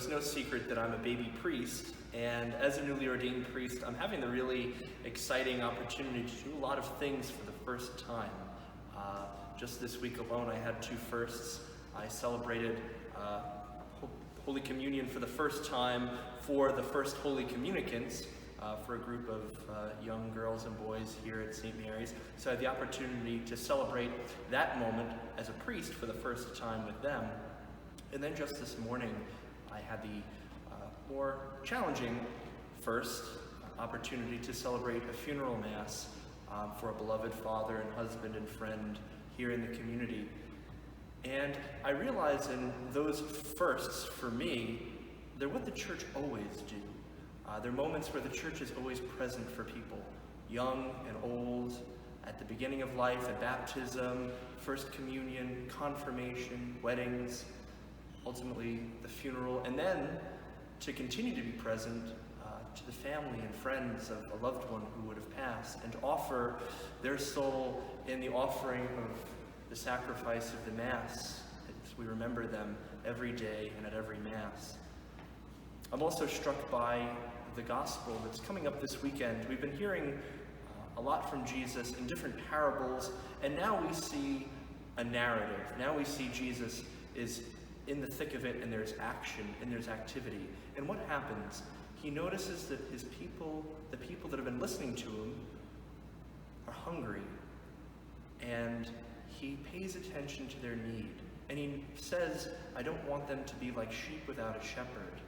it's no secret that I'm a baby priest, and as a newly ordained priest, I'm having the really exciting opportunity to do a lot of things for the first time. Just this week alone, I had two firsts. I celebrated Holy Communion for the first time for the first Holy Communicants, for a group of young girls and boys here at St. Mary's. So I had the opportunity to celebrate that moment as a priest for the first time with them. And then just this morning, I had the more challenging first opportunity to celebrate a funeral mass for a beloved father and husband and friend here in the community. And I realize in those firsts for me, they're what the church always do. They're moments where the church is always present for people, young and old, at the beginning of life, at baptism, first communion, confirmation, weddings, ultimately the funeral, and then to continue to be present to the family and friends of a loved one who would have passed, and to offer their soul in the offering of the sacrifice of the Mass as we remember them every day and at every Mass. I'm also struck by the gospel that's coming up this weekend. We've been hearing a lot from Jesus in different parables, and now we see a narrative. Now we see Jesus is in the thick of it, and there's action and there's activity. And what happens? He notices that his people, the people that have been listening to him, are hungry, and he pays attention to their need. And he says, I don't want them to be like sheep without a shepherd.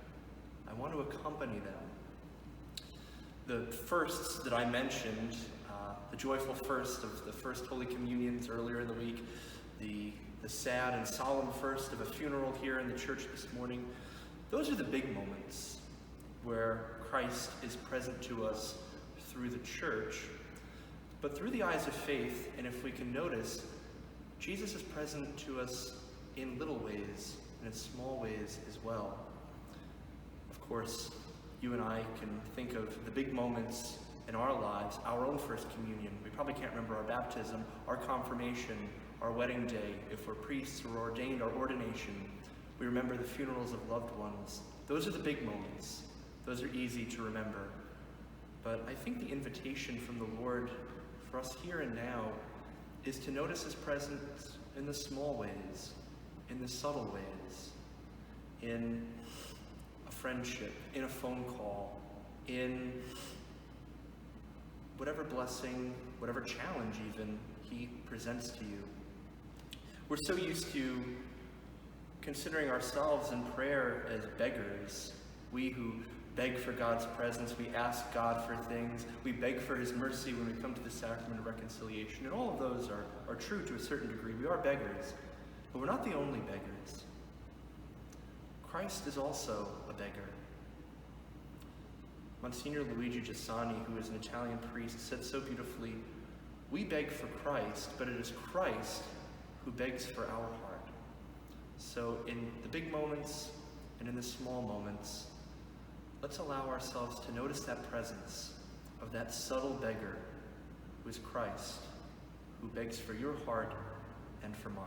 I want to accompany them. The firsts that I mentioned, the joyful first of the first Holy Communions earlier in the week, the sad and solemn first of a funeral here in the church this morning, those are the big moments where Christ is present to us through the church, but through the eyes of faith. And if we can notice, Jesus is present to us in little ways and in small ways as well. Of course, you and I can think of the big moments in our lives, our own first communion. We probably can't remember our baptism, our confirmation, our wedding day, if we're priests or ordained, our ordination. We remember the funerals of loved ones. Those are the big moments. Those are easy to remember. But I think the invitation from the Lord for us here and now is to notice his presence in the small ways, in the subtle ways, in a friendship, in a phone call, in whatever blessing, whatever challenge even he presents to you. We're so used to considering ourselves in prayer as beggars. We who beg for God's presence, we ask God for things, we beg for his mercy when we come to the sacrament of reconciliation, and all of those are true to a certain degree. We are beggars, but we're not the only beggars. Christ is also a beggar. Monsignor Luigi Giussani, who is an Italian priest, said so beautifully, we beg for Christ, but it is Christ who begs for our heart. So in the big moments and in the small moments, let's allow ourselves to notice that presence of that subtle beggar who is Christ, who begs for your heart and for mine.